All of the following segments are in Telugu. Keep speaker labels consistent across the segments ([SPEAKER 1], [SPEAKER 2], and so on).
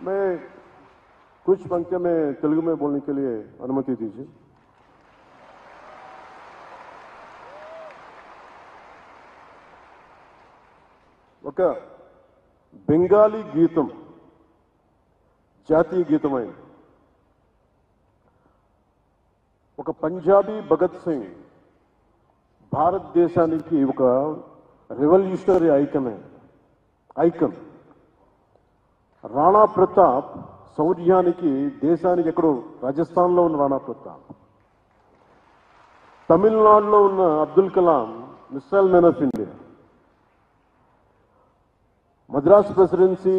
[SPEAKER 1] मैं कुछ पंक्तियां में तेलुगु में बोलने के लिए अनुमति दीजिए। ఒక బెంగాలీ గీతం జాతీయ గీతమైన ఒక పంజాబీ భగత్ సింగ్ భారతదేశానికి ఒక రెవల్యూషనరీ ఐకన్ రాణా ప్రతాప్ శౌర్యానికి దేశానికి ఎక్కడో రాజస్థాన్లో ఉన్న రాణా ప్రతాప్, తమిళనాడులో ఉన్న Abdul Kalam missile man of India, Madras presidency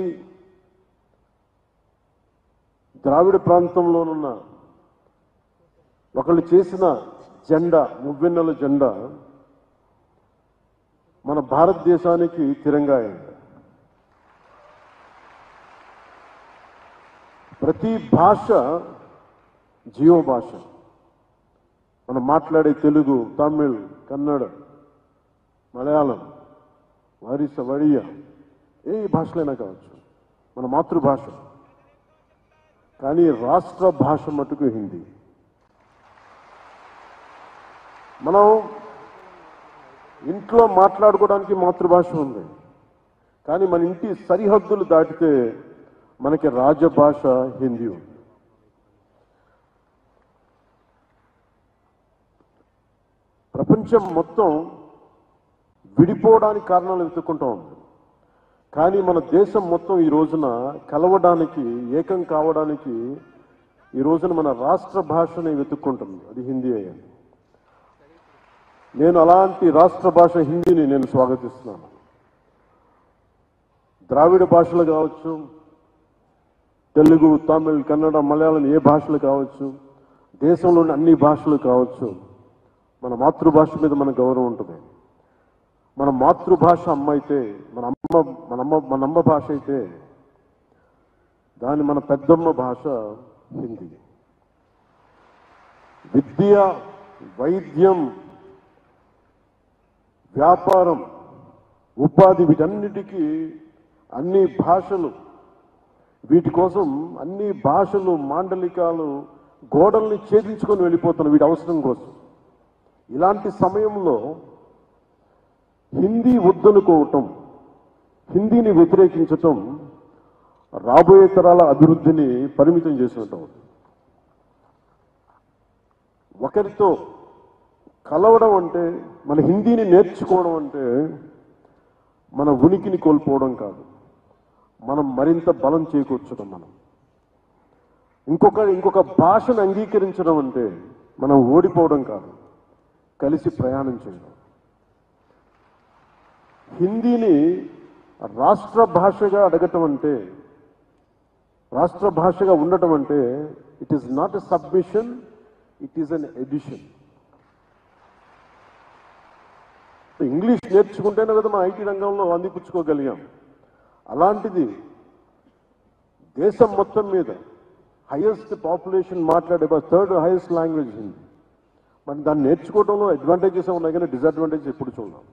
[SPEAKER 1] Dravida ప్రాంతంలోనున్న ఒకళ్ళు చేసిన జెండా మువ్వెన్నెల జెండా మన భారతదేశానికి తిరంగా అయింది. ప్రతి భాష జీవ భాష. మనం మాట్లాడే తెలుగు, తమిళ్, కన్నడ, మలయాళం, వారిస, వడియా, ఏ భాషలైనా కావచ్చు మన మాతృభాష. కానీ రాష్ట్ర భాష మటుకు హిందీ. మనం ఇంట్లో మాట్లాడుకోవడానికి మాతృభాష ఉంది, కానీ మన ఇంటి సరిహద్దులు దాటితే మనకి రాజభాష హిందీ ఉంది. ప్రపంచం మొత్తం విడిపోవడానికి కారణాలు వెతుక్కుంటూ ఉంది, కానీ మన దేశం మొత్తం ఈ రోజున కలవడానికి, ఏకం కావడానికి ఈ రోజున మన రాష్ట్ర భాషని వెతుక్కుంటుంది, అది హిందీ అయ్యింది. నేను అలాంటి రాష్ట్ర భాష హిందీని నేను స్వాగతిస్తున్నాను. ద్రావిడ భాషలు కావచ్చు, తెలుగు, తమిళ్, కన్నడ, మలయాళం, ఏ భాషలు కావచ్చు, దేశంలోని అన్ని భాషలు కావచ్చు, మన మాతృభాష మీద మన గౌరవం ఉంటుంది. మన మాతృభాష అమ్మ అయితే, మన అమ్మ భాష అయితే దాని మన పెద్దమ్మ భాష హిందీ. విద్య, వైద్యం, వ్యాపారం, ఉపాధి, వీటన్నిటికీ అన్ని భాషలు, వీటి కోసం అన్ని భాషలు, మాండలికాలు, గోడల్ని ఛేదించుకొని వెళ్ళిపోతున్న వీటి అవసరం కోసం. ఇలాంటి సమయంలో హిందీ వద్దనుకోవటం, హిందీని వ్యతిరేకించటం రాబోయే తరాల అభివృద్ధిని పరిమితం చేసినట్టు. ఒకరితో కలవడం అంటే, మన హిందీని నేర్చుకోవడం అంటే మన ఉనికిని కోల్పోవడం కాదు, మనం మరింత బలం చేకూర్చడం. మనం ఇంకొక భాషను అంగీకరించడం అంటే మనం ఓడిపోవడం కాదు, కలిసి ప్రయాణం చేయడం. హిందీని రాష్ట్ర భాషగా అడగటం అంటే, రాష్ట్ర భాషగా ఉండటం అంటే it is not a submission, it is an addition. English నేర్చుకుంటేనే కదా మన ఐటీ రంగంలో అందిపుచ్చుకోగలిగాం. అలాంటిది దేశం మొత్తం మీద హైయెస్ట్ పాపులేషన్ మాట్లాడే థర్డ్ హైయెస్ట్ లాంగ్వేజ్ హిందీ. మరి దాన్ని నేర్చుకోవడంలో అడ్వాంటేజెస్ ఉన్నాయి, కానీ డిసడ్వాంటేజెస్ ఎప్పుడు చూడాలి.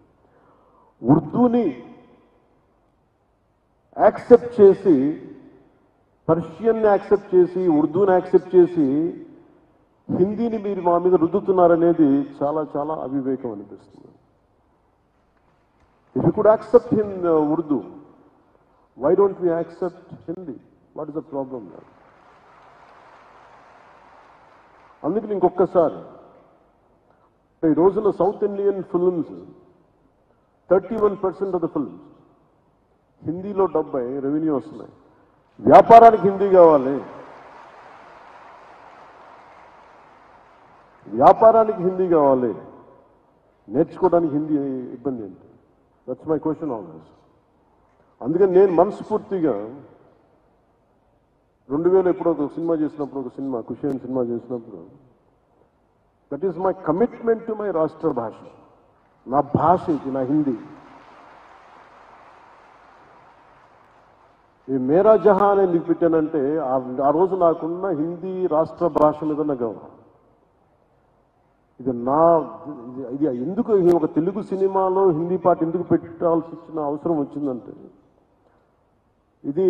[SPEAKER 1] ఉర్దూని యాక్సెప్ట్ చేసి, పర్షియన్ని యాక్సెప్ట్ చేసి, ఉర్దూని యాక్సెప్ట్ చేసి హిందీని మీరు మా మీద రుద్దుతున్నారనేది చాలా చాలా అవివేకం అనిపిస్తుంది. If you could accept Urdu, why don't we accept Hindi? What is the problem there? అందుకని ఇంకొకసారి ఈ రోజున south Indian films 31% of the films హిందీలో 70 రెవెన్యూ వస్తున్నాయి. వ్యాపారానికి హిందీ కావాలి, వ్యాపారానికి హిందీ కావాలి, నేర్చుకోవడానికి హిందీ ఇబ్బంది ఏంటి? That's my question always. అందుకని నేను మనస్ఫూర్తిగా 2000 ఎప్పుడో ఒక సినిమా చేసినప్పుడు, ఒక సినిమా ఖుషి అయిన సినిమా చేసినప్పుడు, that is my commitment to my రాష్ట్ర భాష. నా భాష ఇది, నా హిందీ. ఈ మేరా జహాన్ ఎందుకు పెట్టానంటే ఆ రోజు నాకున్న హిందీ రాష్ట్ర భాష మీద నా గౌరవం. ఇది ఎందుకు ఒక తెలుగు సినిమాలో హిందీ పాట ఎందుకు పెట్టాల్సి వచ్చిన అవసరం వచ్చిందంటే, ఇది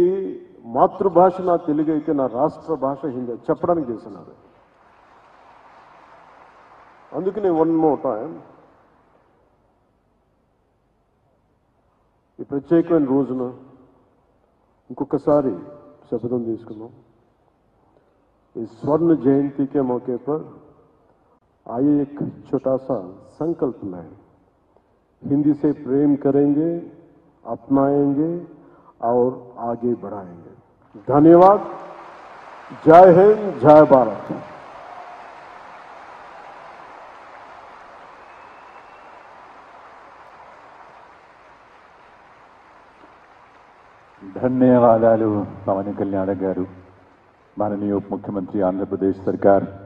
[SPEAKER 1] మాతృభాష నా తెలుగు అయితే నా రాష్ట్ర భాష హిందీ చెప్పడానికి చేస్తున్నారు. అందుకనే వన్ మోర్ టైం ఈ ప్రత్యేకమైన రోజున ఇంకొకసారి शपथम తీసుకుందాం. इस स्वर्ण जयंती के मौके पर आइए एक छोटा सा संकल्प लें. हिंदी से प्रेम करेंगे, अपनाएंगे और आगे बढ़ाएंगे. धन्यवाद. जय हिंद, जय भारत.
[SPEAKER 2] ధన్యవాదాలు పవన్ కళ్యాణ్ గారు, మాననీయ ఉప ముఖ్యమంత్రి ఆంధ్రప్రదేశ్ సర్కార్.